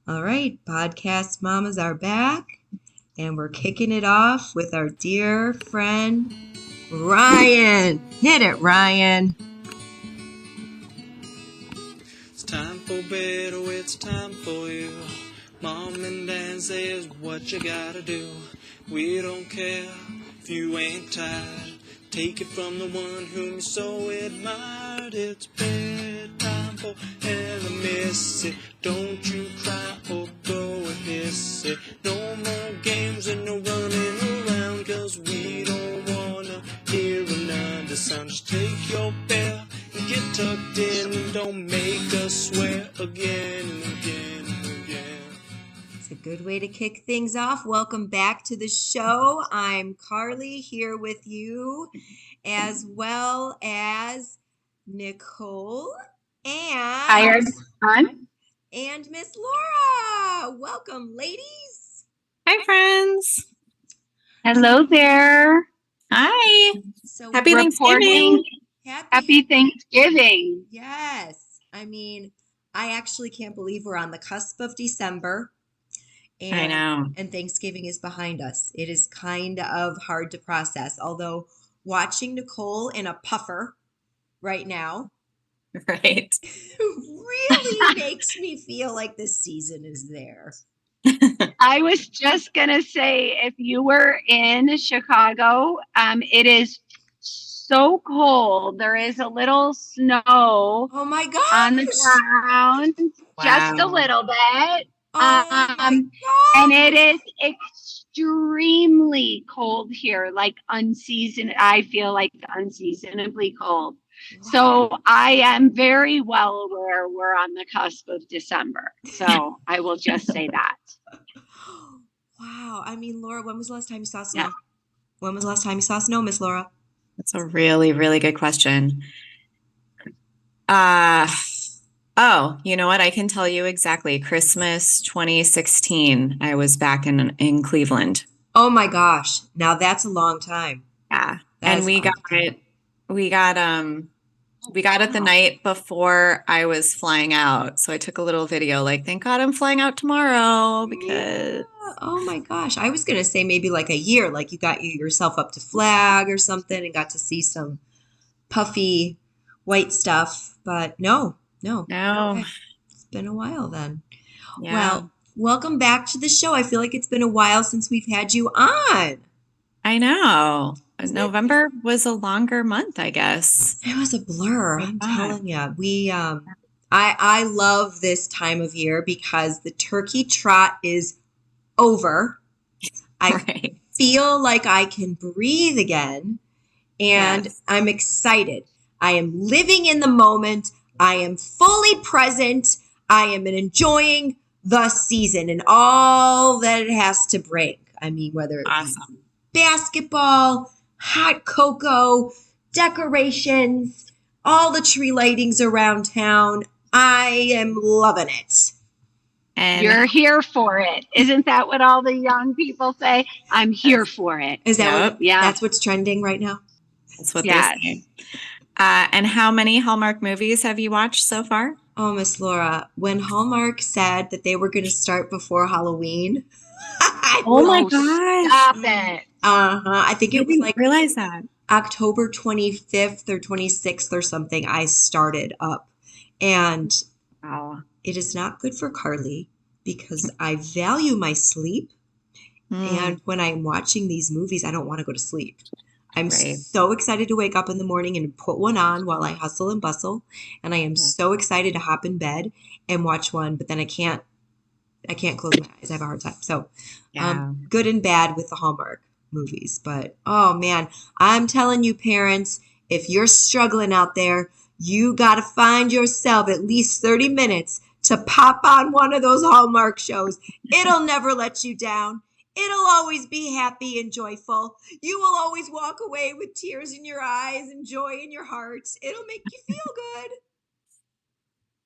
All right, podcast mamas are back, and we're kicking it off with our dear friend, Ryan. Hit it, Ryan. It's time for bed, oh, it's time for you. Mom and Dad says what you gotta do. We don't care if you ain't tired. Take it from the one whom you so admired. It's bedtime for Hannah Missy. Don't you cry or go a hissy. No more games and no running around, 'cause we don't wanna hear another sound. Just take your bear and get tucked in, and don't make us swear again and again and again. It's a good way to kick things off. Welcome back to the show. I'm Carly here with you, as well as Nicole Hi, and everyone. Miss Laura. Welcome, ladies. Hi, friends. Hello there. Hi. So Happy we're Thanksgiving. Happy Thanksgiving. Yes. I mean, I actually can't believe we're on the cusp of December I know. and Thanksgiving is behind us. It is kind of hard to process, although watching Nicole in a puffer right now Right. really makes me feel like the season is there. I was just going to say, if you were in Chicago, it is so cold. There is a little snow Oh my on the gosh. ground, just a Wow. little bit. Oh my And gosh. it is extremely cold here, like I feel like unseasonably cold. So I am very well aware we're on the cusp of December. So I will just say that. Wow. I mean, Laura, when was the last time you saw snow? Yeah. When was the last time you saw snow, Miss Laura? That's a really, really good question. You know what? I can tell you exactly. Christmas 2016, I was back in Cleveland. Oh my gosh. Now that's a long time. Yeah. That And is we a long got time. it. We got it the night before I was flying out. So I took a little video, like, thank God I'm flying out tomorrow because Yeah. Oh my gosh. I was going to say maybe like a year, like you got yourself up to Flag or something and got to see some puffy white stuff. But no. no. Okay. It's been a while then. Yeah. Well, welcome back to the show. I feel like it's been a while since we've had you on. I know. Isn't it? November was a longer month, I guess. It was a blur. I I'm thought. telling you. I love this time of year because the turkey trot is over. I Right. feel like I can breathe again, and Yes. I'm excited. I am living in the moment. I am fully present. I am enjoying the season and all that it has to bring. I mean, whether it be Awesome. basketball, hot cocoa, decorations, all the tree lightings around town. I am loving it. And You're here for it. Isn't that what all the young people say? I'm here for it. Is that Yep. what? Yeah. That's what's trending right now. that's what Yes. they say. And how many Hallmark movies have you watched so far? Oh, Miss Laura, when Hallmark said that they were going to start before Halloween, I Oh my was, gosh. Stop it. I think I it was didn't like realize that. October 25th or 26th or something, I started up. And Wow. it is not good for Carly because I value my sleep. And when I'm watching these movies, I don't want to go to sleep. I'm Right. so excited to wake up in the morning and put one on while I hustle and bustle. And I am so excited to hop in bed and watch one, but then I can't close my eyes. I have a hard time. So Yeah. good and bad with the Hallmark movies. But oh man, I'm telling you, parents, if you're struggling out there, you got to find yourself at least 30 minutes to pop on one of those Hallmark shows. It'll never let you down. It'll always be happy and joyful. You will always walk away with tears in your eyes and joy in your heart. It'll make you feel good.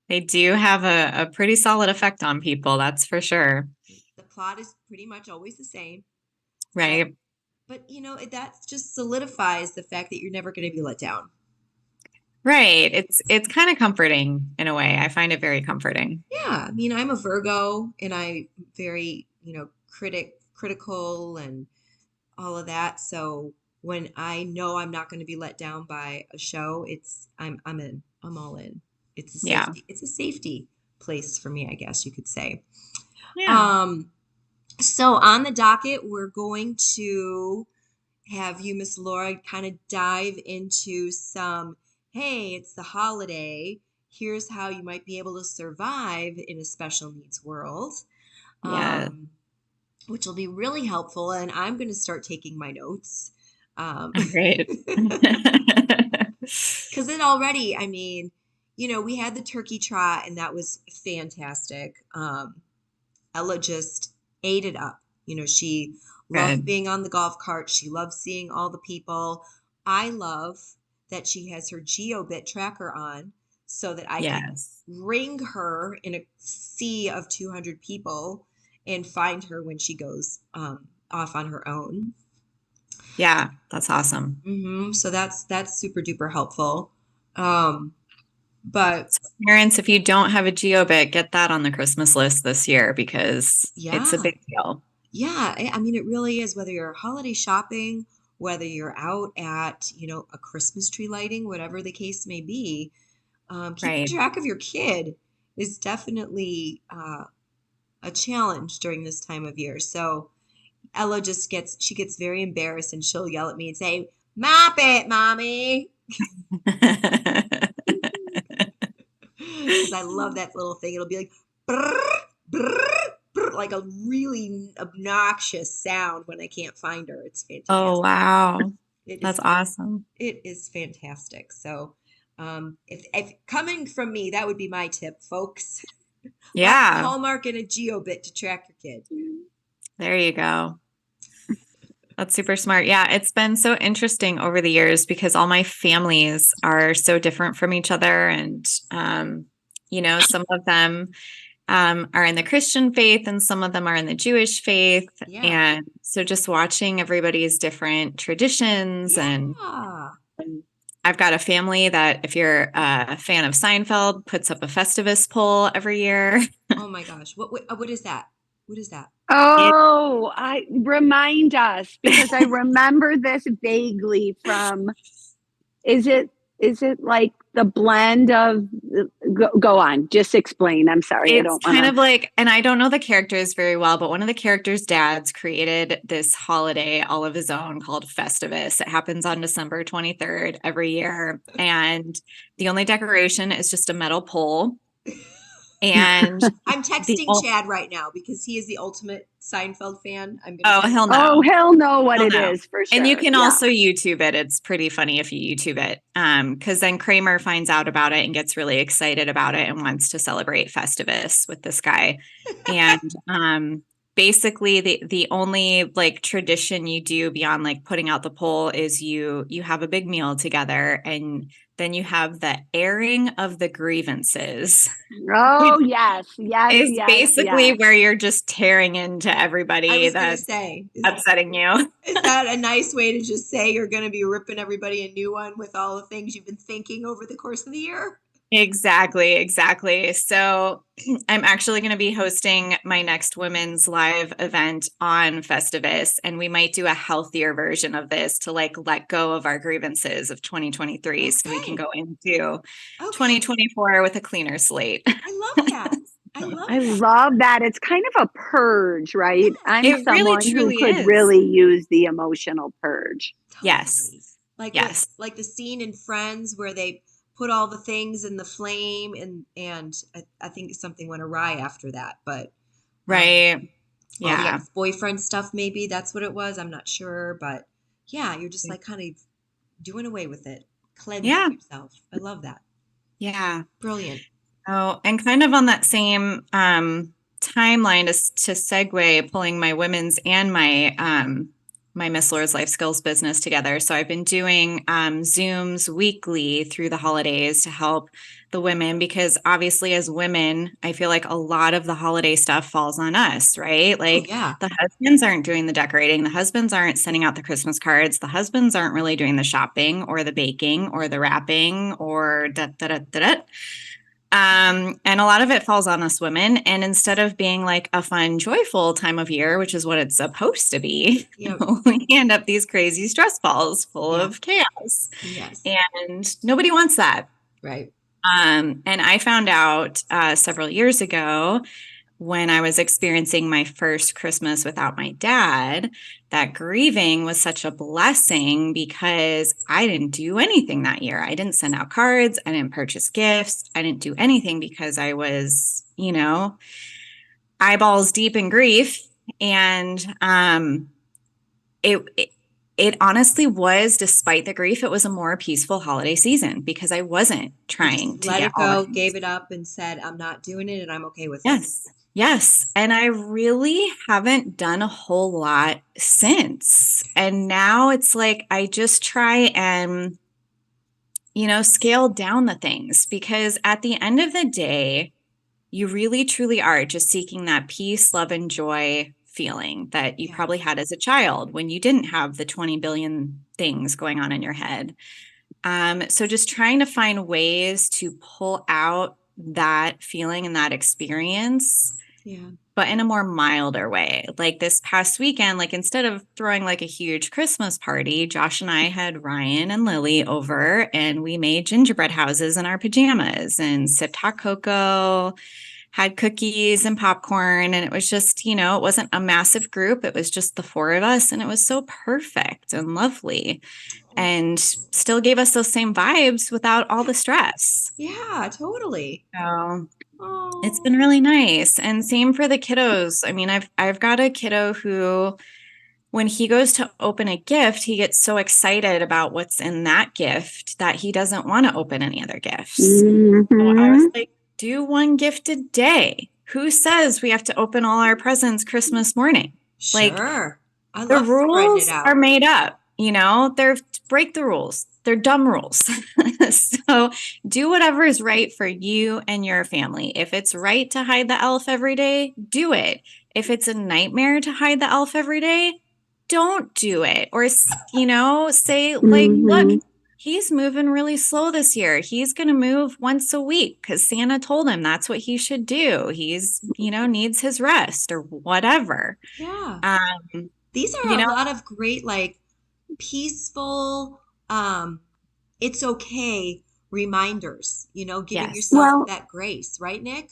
They do have a pretty solid effect on people, that's for sure. The plot is pretty much always the same. Right. But you know, that just solidifies the fact that you're never going to be let down. Right. It's kind of comforting in a way. I find it very comforting. Yeah, I mean, I'm a Virgo and I'm very, critical and all of that. So when I know I'm not going to be let down by a show, I'm in. I'm all in. Yeah. It's a safety place for me, I guess you could say. Yeah. Um, so on the docket, we're going to have you, Miss Laura, kind of dive into some, hey, it's the holiday. Here's how you might be able to survive in a special needs world, Yeah. which will be really helpful. And I'm going to start taking my notes. Oh, great. Because it already, I mean, we had the turkey trot and that was fantastic. Ella just ate it up. She loved Good. being on the golf cart. She loved seeing all the people. I love that she has her GeoBit tracker on so that I can Yes. ring her in a sea of 200 people and find her when she goes off on her own. Yeah, that's awesome. So that's super duper helpful. Um, but So parents, if you don't have a GeoBit, get that on the Christmas list this year because it's a yeah, big deal. yeah, I mean, it really is, whether you're holiday shopping, whether you're out at, a Christmas tree lighting, whatever the case may be, keeping Right. track of your kid is definitely a challenge during this time of year. So Ella she gets very embarrassed and she'll yell at me and say, "Mop it, mommy." Because I love that little thing. It'll be like, brrr, brrr, brrr, like a really obnoxious sound when I can't find her. It's Oh, fantastic. wow. It That's is awesome. it is fantastic. So, if coming from me, that would be my tip, folks. Buy a Yeah, Hallmark and a GeoBit to track your kid. there you go. That's super smart. Yeah, it's been so interesting over the years because all my families are so different from each other. And, some of them are in the Christian faith and some of them are in the Jewish faith. Yeah, And so just watching everybody's different traditions yeah. and I've got a family that, if you're a fan of Seinfeld, puts up a Festivus poll every year. Oh my gosh, what is that? What is that? It, Oh, I remind us because I remember this vaguely from, is it is it like the blend of go on, just explain. I'm sorry. I it's don't want kind to. of like, and I don't know the characters very well, but one of the characters' dads created this holiday all of his own called Festivus. It happens on December 23rd every year. And the only decoration is just a metal pole. And I'm the, texting oh, Chad right now because he is the ultimate Seinfeld fan. I'm gonna text he'll him. Oh, know. he'll know what He'll it know. is for And you sure. can Yeah. also YouTube it. It's pretty funny if you YouTube it. Because then Kramer finds out about it and gets really excited about it and wants to celebrate Festivus with this guy. And basically the only like tradition you do beyond like putting out the poll is you have a big meal together and then you have the airing of the grievances, which Oh, yes, yes, is yes, basically yes. where you're just tearing into I everybody was gonna that's say, upsetting you. is that a nice way to just say you're gonna be ripping everybody a new one with all the things you've been thinking over the course of the year? Exactly, exactly. So I'm actually going to be hosting my next women's live event on Festivus, and we might do a healthier version of this to like let go of our grievances of 2023 so we can Okay. go into Okay. 2024 with a cleaner slate. I love that. I love I that. love that. It's kind of a purge, right? Yeah, I'm It really someone who truly could is. really use the emotional purge. Yes. totally. Yes. Like the scene in Friends where they put all the things in the flame and I think something went awry after that. But um Right. all the Yeah. ex-boyfriend stuff, maybe that's what it was. I'm not sure, but yeah, you're just like kind of doing away with it, cleansing Yeah. yourself. I love that. Yeah. Brilliant. Oh, and kind of on that same timeline to segue, pulling my women's and my my Miss Laura's Lifeskills business together. So I've been doing Zooms weekly through the holidays to help the women, because obviously as women, I feel like a lot of the holiday stuff falls on us, right? Like yeah. the husbands aren't doing the decorating. The husbands aren't sending out the Christmas cards. The husbands aren't really doing the shopping or the baking or the wrapping or da da da da da. And a lot of it falls on us women. And instead of being like a fun, joyful time of year, which is what it's supposed to be, Yep. we end up these crazy stress balls full Yeah. of chaos. Yes. And nobody wants that. Right. And I found out several years ago when I was experiencing my first Christmas without my dad, that grieving was such a blessing because I didn't do anything that year. I didn't send out cards. I didn't purchase gifts. I didn't do anything because I was, eyeballs deep in grief. And it honestly was, despite the grief, it was a more peaceful holiday season because I wasn't trying to let get it go, all gave it up, and said, I'm not doing it, and I'm okay with it. Yes. Yes. And I really haven't done a whole lot since. And now it's like I just try and, scale down the things, because at the end of the day, you really truly are just seeking that peace, love, and joy feeling that you probably had as a child when you didn't have the 20 billion things going on in your head. So just trying to find ways to pull out that feeling and that experience, but in a more milder way. Like this past weekend, like instead of throwing like a huge Christmas party, Josh and I had Ryan and Lily over and we made gingerbread houses in our pajamas and sipped hot cocoa, had cookies and popcorn. And it was just, it wasn't a massive group. It was just the four of us. And it was so perfect and lovely and still gave us those same vibes without all the stress. Yeah, totally. So it's been really nice. And same for the kiddos. I mean, I've got a kiddo who, when he goes to open a gift, he gets so excited about what's in that gift that he doesn't want to open any other gifts. Mm-hmm. So I was like, do one gift a day. Who says we have to open all our presents Christmas morning? Sure. Like, I the love rules it out. are made up, they're break the rules. They're dumb rules. So do whatever is right for you and your family. If it's right to hide the elf every day, do it. If it's a nightmare to hide the elf every day, don't do it. Or, say like, look, he's moving really slow this year. He's going to move once a week because Santa told him that's what he should do. He's, needs his rest or whatever. Yeah. These are a lot of great, like, peaceful, it's okay reminders, giving yourself that grace, right, Nick?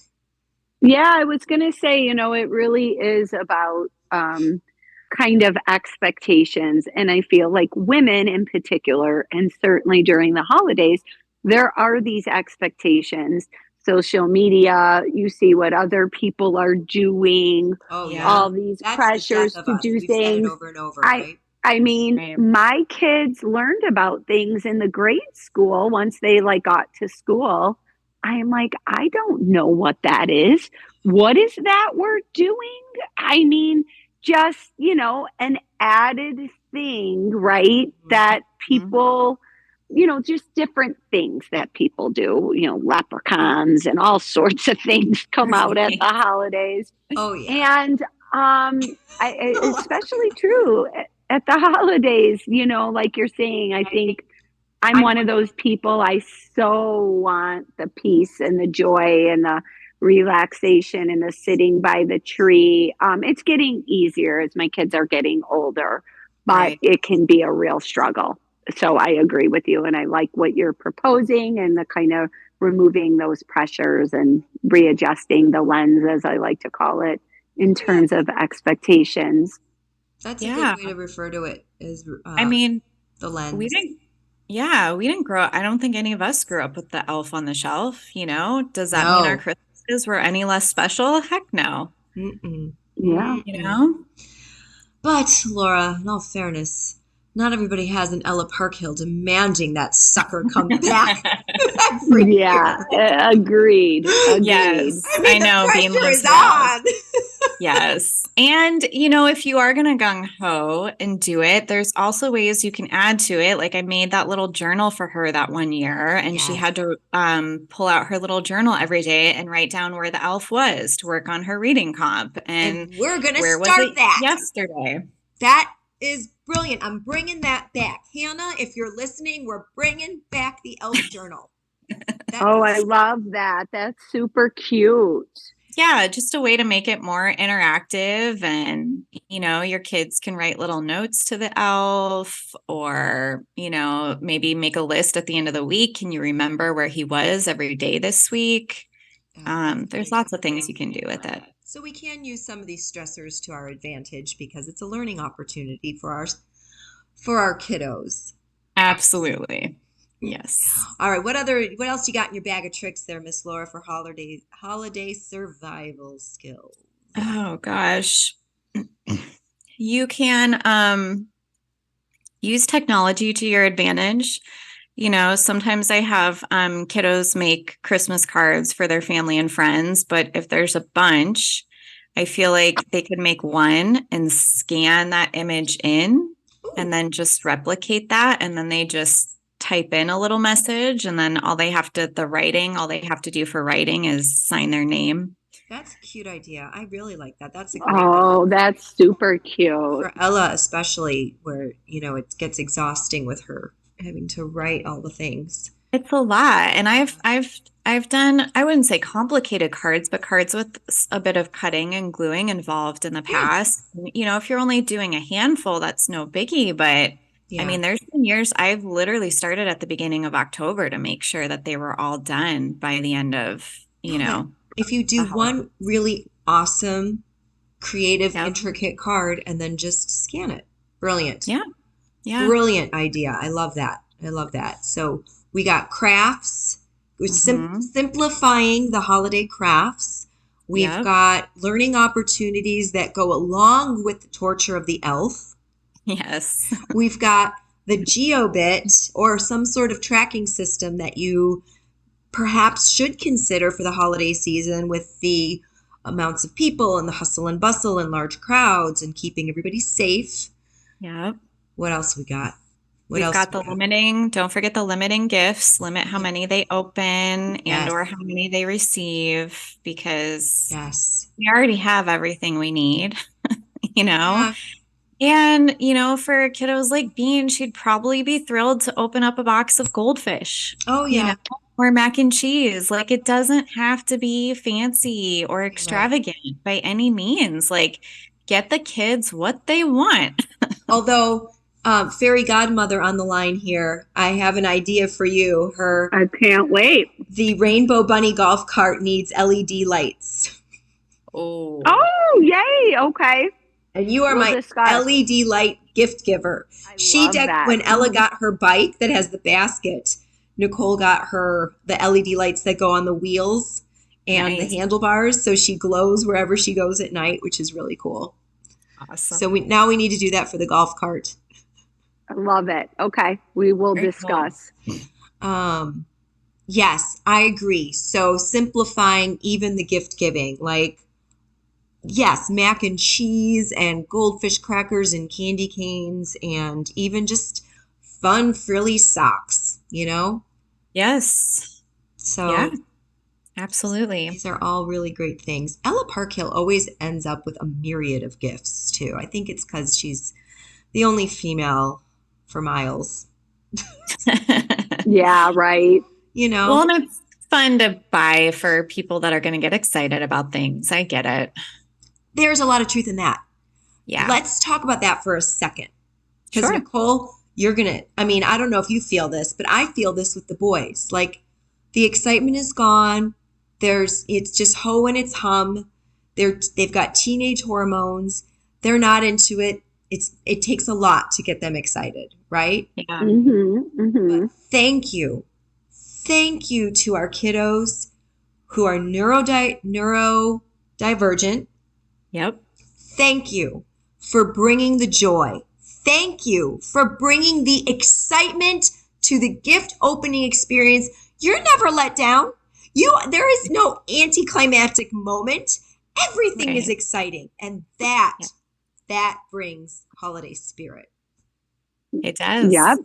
Yeah, I was going to say, it really is about kind of expectations. And I feel like women in particular, and certainly during the holidays, there are these expectations. Social media, you see what other people are doing, all these pressures to do things. Said it over and over, right? I mean, my kids learned about things in the grade school once they got to school. I'm like, I don't know what that is. What is that we're doing? I mean, just, an added thing, right? That people, just different things that people do, leprechauns and all sorts of things come out at the holidays. Oh, yeah. And especially true at the holidays, like you're saying, I think I'm one of those people. I so want the peace and the joy and the relaxation and the sitting by the tree. It's getting easier as my kids are getting older, but it can be a real struggle. So I agree with you. And I like what you're proposing and the kind of removing those pressures and readjusting the lens, as I like to call it, in terms of expectations. That's a good way to refer to it, is the lens. We didn't grow up. I don't think any of us grew up with the elf on the shelf. Does that mean our Christmases were any less special? Heck no. Mm-mm. Yeah. But Laura, in all fairness, not everybody has an Ella Parkhill demanding that sucker come back every year. Agreed. Yes, I know. The pressure is on. Yes. And, if you are going to gung ho and do it, there's also ways you can add to it. Like I made that little journal for her that one year, and she Yes. had to pull out her little journal every day and write down where the elf was to work on her reading comp. And we're going to where was start it that. yesterday? That is brilliant. I'm bringing that back. Hannah, if you're listening, we're bringing back the elf journal. Oh, I love that. That's super cute. Yeah, just a way to make it more interactive, and your kids can write little notes to the elf, or maybe make a list at the end of the week. Can you remember where he was every day this week? There's lots of things you can do with it. So we can use some of these stressors to our advantage because it's a learning opportunity for our kiddos. Absolutely. Yes. All right. What else you got in your bag of tricks there, Miss Laura, for holiday survival skills? Oh gosh. You can use technology to your advantage. Sometimes I have kiddos make Christmas cards for their family and friends, but if there's a bunch, I feel like they could make one and scan that image in and then just replicate that, and then they just type in a little message, and then all they have to do for writing is sign their name. That's a cute idea. I really like that. That's a great one. Oh, that's super cute. For Ella, especially, where, it gets exhausting with her having to write all the things. It's a lot. And I've done, I wouldn't say complicated cards, but cards with a bit of cutting and gluing involved in the past. If you're only doing a handful, that's no biggie. But Yeah. I mean, there's been years I've literally started at the beginning of October to make sure that they were all done by the end of, If you do one really awesome, creative, intricate card and then just scan it. Brilliant. Yeah. Yeah. Brilliant idea. I love that. So we got crafts. We're simplifying the holiday crafts. We've got learning opportunities that go along with the torture of the elf. Yes. We've got the GeoBit, or some sort of tracking system that you perhaps should consider for the holiday season, with the amounts of people and the hustle and bustle and large crowds and keeping everybody safe. Yeah. What else we got? We've got the limiting. Don't forget the limiting gifts. Limit how many they open and or how many they receive, because we already have everything we need, Yeah. And, for kiddos like Bean, she'd probably be thrilled to open up a box of goldfish. Oh, yeah. Or mac and cheese. Like, it doesn't have to be fancy or extravagant by any means. Like, get the kids what they want. Although, fairy godmother on the line here, I have an idea for you. I can't wait. The Rainbow Bunny golf cart needs LED lights. Oh, yay. Okay. And you are my LED light gift giver. When Ella got her bike that has the basket, Nicole got her the LED lights that go on the wheels and the handlebars, so she glows wherever she goes at night, which is really cool. Awesome. So we need to do that for the golf cart. I love it. Okay, we will discuss. Yes, I agree. So simplifying even the gift giving, like, yes, mac and cheese and goldfish crackers and candy canes and even just fun frilly socks, Yes. So yeah, absolutely. These are all really great things. Ella Parkhill always ends up with a myriad of gifts too. I think it's because she's the only female for miles. Yeah, right. Well, and it's fun to buy for people that are going to get excited about things. I get it. There's a lot of truth in that. Yeah. Let's talk about that for a second. Because Sure. Nicole, I don't know if you feel this, but I feel this with the boys. Like, the excitement is gone. It's just ho and it's hum. They've got teenage hormones. They're not into it. It takes a lot to get them excited, right? Yeah. But thank you to our kiddos who are neurodivergent. Yep. Thank you for bringing the joy. Thank you for bringing the excitement to the gift opening experience. You're never let down. There is no anticlimactic moment. Everything is Right. exciting. And that Yeah, brings holiday spirit. it Yep. does.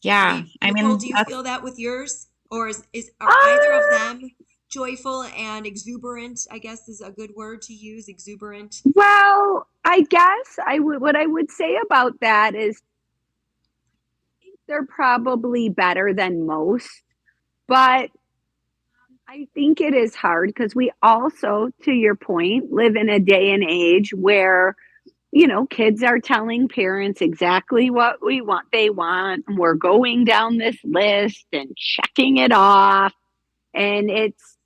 Yeah. I Nicole, mean, do you that's feel that with yours? Or are either of Ah, them joyful and exuberant? I guess is a good word to use, exuberant. well, I guess what I would say about that is they're probably better than most, but I think it is hard because we also, to your point, live in a day and age where, kids are telling parents exactly what they want. And we're going down this list and checking it off. And it's,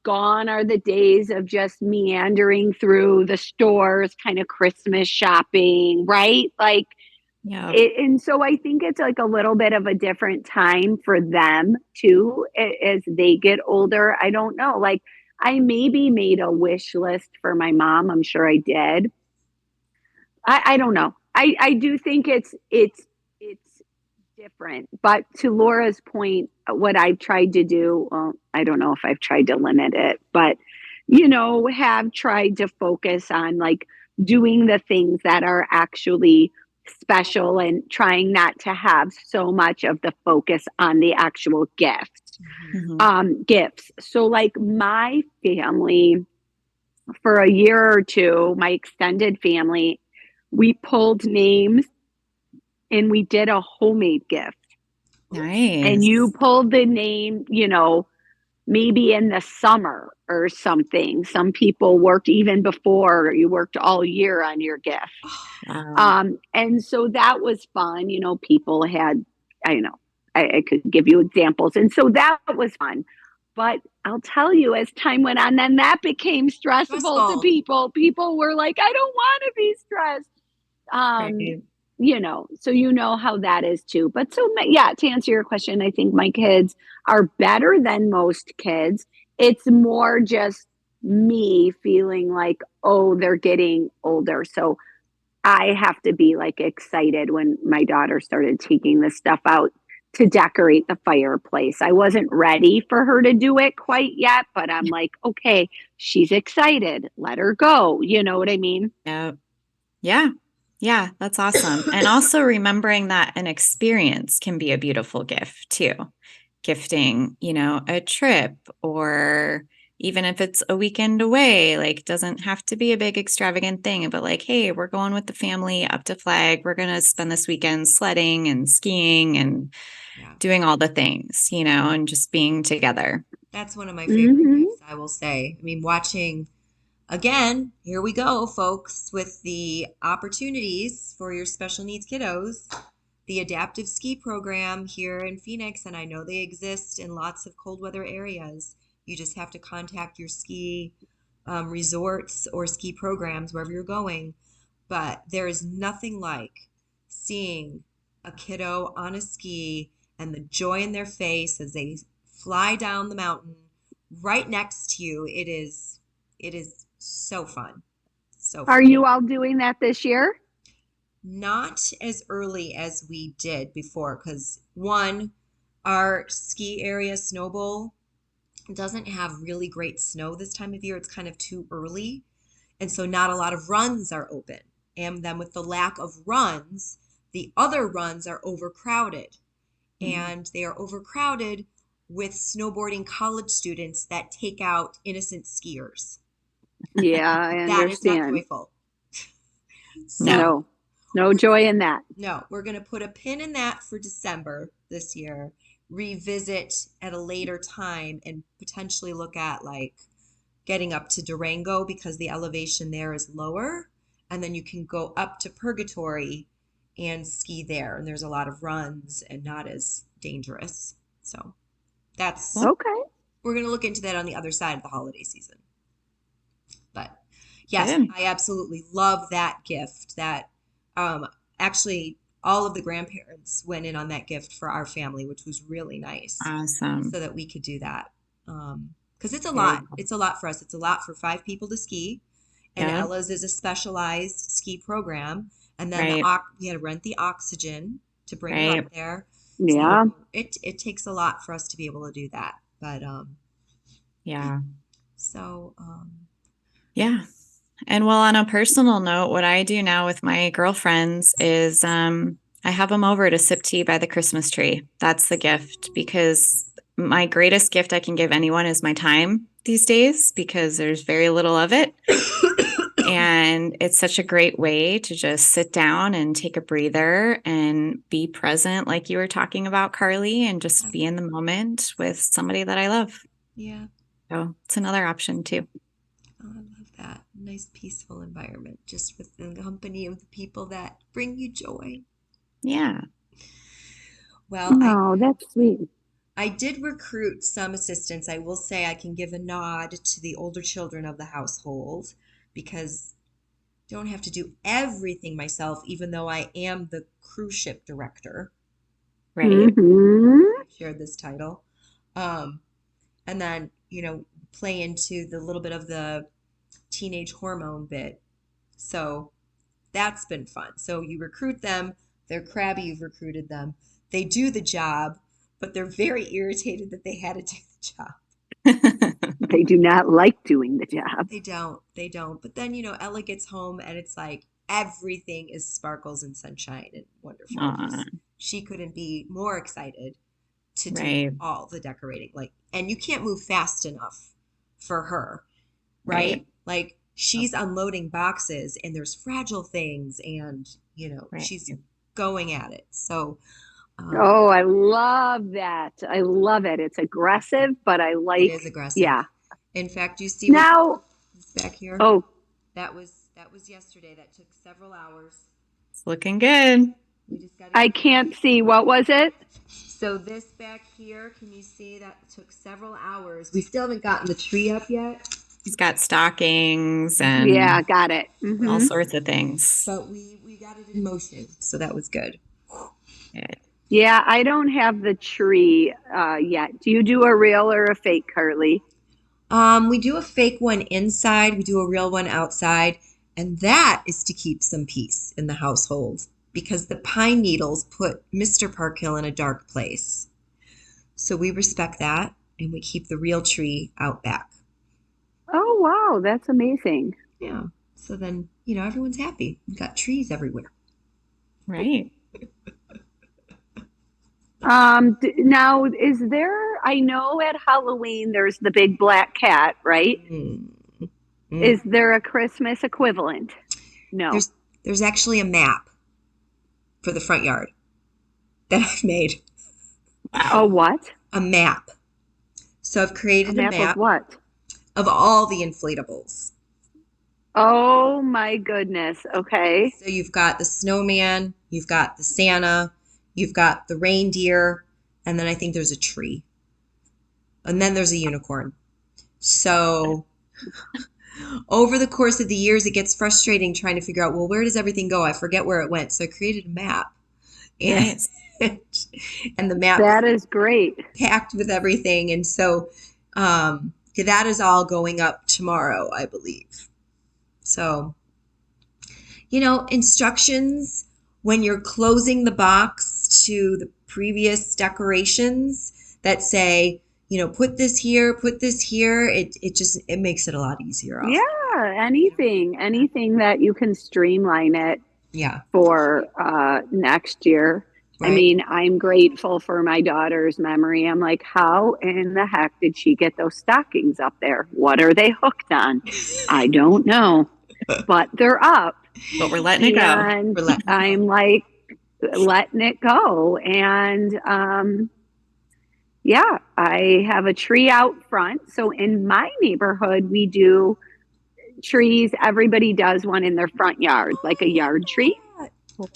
gone are the days of just meandering through the stores, kind of Christmas shopping, right? Like, yeah. and so I think it's like a little bit of a different time for them too as they get older. I don't know. Like, I maybe made a wish list for my mom. I'm sure I did. I don't know. I do think it's different. But to Laura's point, what I've tried to do, well, I don't know if I've tried to limit it, but have tried to focus on like doing the things that are actually special and trying not to have so much of the focus on the actual Mhm. gifts. So like my family for a year or two, my extended family, we pulled names and we did a homemade gift. And you Nice. pulled the name, maybe in the summer or something. Some people worked even before, you worked all year on your gift. Oh, Wow. And so that was fun. People had, I don't know, I could give you examples. And so that was fun. But I'll tell you, as time went on, then that became stressful to stressful. people. People were like, I don't want to be stressed. Um, Right. so how that is too. But so, yeah, to answer your question, I think my kids are better than most kids. It's more just me feeling like, oh, they're getting older. So I have to be like excited when my daughter started taking this stuff out to decorate the fireplace. I wasn't ready for her to do it quite yet, but I'm like, okay, she's excited. Let her go. You know what I mean? Yeah. Yeah. Yeah, that's awesome. And also remembering that an experience can be a beautiful gift too. Gifting, a trip or even if it's a weekend away, like doesn't have to be a big extravagant thing, but like, hey, we're going with the family up to Flag. We're going to spend this weekend sledding and skiing and Yeah. doing all the things, and just being together. That's one of my favorite Mm-hmm. gifts, I will say. I mean, watching again, here we go, folks, with the opportunities for your special needs kiddos. The adaptive ski program here in Phoenix, and I know they exist in lots of cold weather areas. You just have to contact your ski resorts or ski programs wherever you're going. But there is nothing like seeing a kiddo on a ski and the joy in their face as they fly down the mountain right next to you. It is so fun. So Are fun. you all doing that this year? Not as early as we did before, because one, our ski area, Snow Bowl, doesn't have really great snow this time of year. It's kind of too early. And so not a lot of runs are open. And then with the lack of runs, the other runs are overcrowded. Mhm. And they are overcrowded with snowboarding college students that take out innocent skiers. Yeah, I That is not understand. joyful. No. So No, no we're joy gonna in that. no, we're gonna put a pin in that for December this year, revisit at a later time and potentially look at like getting up to Durango because the elevation there is lower, and then you can go up to Purgatory and ski there. And there's a lot of runs and not as dangerous. So that's Well, Okay. we're gonna look into that on the other side of the holiday season. But yes, good. I absolutely love that gift. That um, actually, all of the grandparents went in on that gift for our family, which was really nice, Awesome. so that we could do that. Because it's a Very lot. cool. It's a lot for us. It's a lot for 5 people to ski, and Yeah. Ella's is a specialized ski program. And then Right. we had to rent the oxygen to bring her Right. up there. So Yeah. it takes a lot for us to be able to do that. But Yeah. So, Yeah. And well, on a personal note, what I do now with my girlfriends is I have them over to sip tea by the Christmas tree. That's the gift, because my greatest gift I can give anyone is my time these days, because there's very little of it. And it's such a great way to just sit down and take a breather and be present, like you were talking about, Carly, and just be in the moment with somebody that I love. yeah. So it's another option too. Oh, I love that. Nice, peaceful environment, just with the company of the people that bring you joy. Yeah. Well, Oh, that's sweet. I did recruit some assistants. I will say I can give a nod to the older children of the household because I don't have to do everything myself, even though I am the cruise ship director. Right. Mm-hmm. I've shared this title. Um, and then, play into the little bit of the teenage hormone bit. So that's been fun. So you recruit them, they're crabby, you've recruited them. They do the job, but they're very irritated that they had to do the job. They do not like doing the job. They don't. But then, Ella gets home and it's like everything is sparkles and sunshine and wonderful. Aw, She couldn't be more excited to do right. all the decorating. And you can't move fast enough for her, right? Right. Like she's unloading boxes and there's fragile things and, Right. she's going at it. So, Oh, I love that. I love it. It's aggressive, but I it like, is aggressive. yeah. In fact, you see Now, what's back here? oh, That was yesterday. That took several hours. It's looking good. We just got I can't see. What was it? So this back here, can you see that took several hours? We still haven't gotten the tree up yet, He's got stockings and Yeah, got it. all Mm-hmm. sorts of things. but we got it in motion, so that was good. Good. Yeah, I don't have the tree yet. Do you do a real or a fake, Carly? We do a fake one inside, we do a real one outside, and that is to keep some peace in the household because the pine needles put Mr. Parkhill in a dark place. So we respect that and we keep the real tree out back. Oh, wow, that's amazing. Yeah. So then, everyone's happy. We've got trees everywhere. Right. Now, is there, I know at Halloween there's the big black cat, right? Mm. Is there a Christmas equivalent? No. There's actually a map for the front yard that I've made. A what? A map. So I've created a Map map of what? of all the inflatables. Oh my goodness. Okay. So you've got the snowman, you've got the Santa, you've got the reindeer, and then I think there's a tree. And then there's a unicorn. So over the course of the years, it gets frustrating trying to figure out, well, where does everything go? I forget where it went. So I created a map. And, Nice. and the map That is great. packed with everything. And so that is all going up tomorrow, I believe. So, instructions when you're closing the box to the previous decorations that say, put this here, it makes it a lot easier. Yeah, anything that you can streamline it Yeah. for next year. Right. I mean, I'm grateful for my daughter's memory. I'm like, how in the heck did she get those stockings up there? What are they hooked on? I don't know, but they're up. But we're letting it go. And I'm like, letting it go. And yeah, I have a tree out front. So in my neighborhood, we do trees. Everybody does one in their front yard, like a yard tree.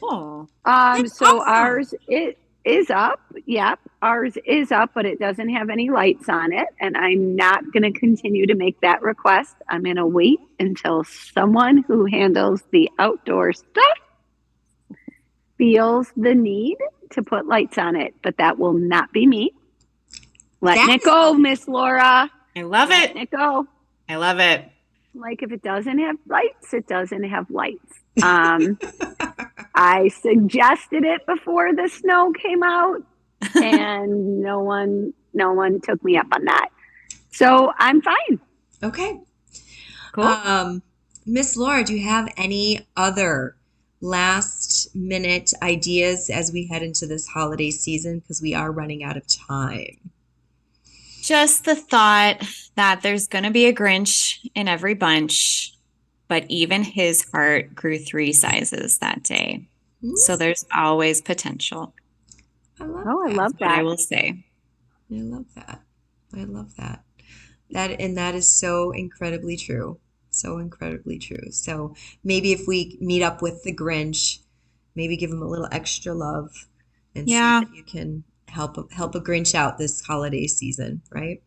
Cool. That's So awesome. ours it is up. Yep, ours is up, but it doesn't have any lights on it. And I'm not going to continue to make that request. I'm going to wait until someone who handles the outdoor stuff feels the need to put lights on it. But that will not be me. Letting it go, Miss Laura. I love it. Letting it go. I love it. Like if it doesn't have lights, it doesn't have lights. I suggested it before the snow came out, and no one took me up on that. So I'm fine. Okay. Cool. Miss Laura, do you have any other last minute ideas as we head into this holiday season? Because we are running out of time. Just the thought that there's going to be a Grinch in every bunch, but even his heart grew 3 sizes that day. So there's always potential. I love Oh, I that. love What I that. will say. I love that. I love that. That is so incredibly true. So incredibly true. So maybe if we meet up with the Grinch, maybe give him a little extra love and see Yeah, if you can help a Grinch out this holiday season, right?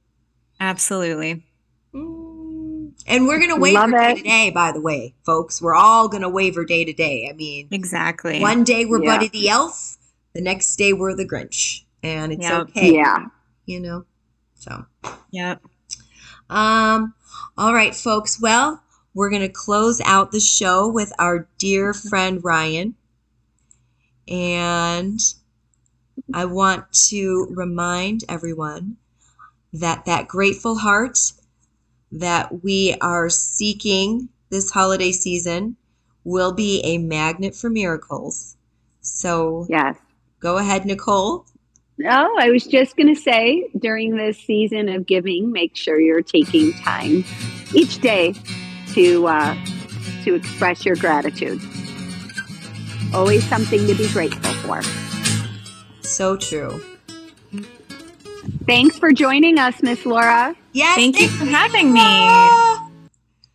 absolutely. And we're gonna waver Love day it. to day, by the way, folks. We're all gonna waver day to day. I mean, Exactly. one day we're Yeah. Buddy the Elf, the next day we're the Grinch, and it's Yep. okay, Yeah. you know. So, Yep. all right, folks. Well, we're gonna close out the show with our dear friend Ryan, and I want to remind everyone that that grateful heart that we are seeking this holiday season will be a magnet for miracles. So Yes. go ahead, Nicole. Oh, I was just going to say during this season of giving, make sure you're taking time each day to express your gratitude. Always something to be grateful for. So true. Thanks for joining us, Miss Laura. Yes, Thank you thank for having me. Laura.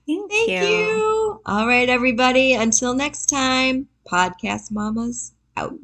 Thank Thank you. All right, everybody. Until next time, Podcast Mamas out.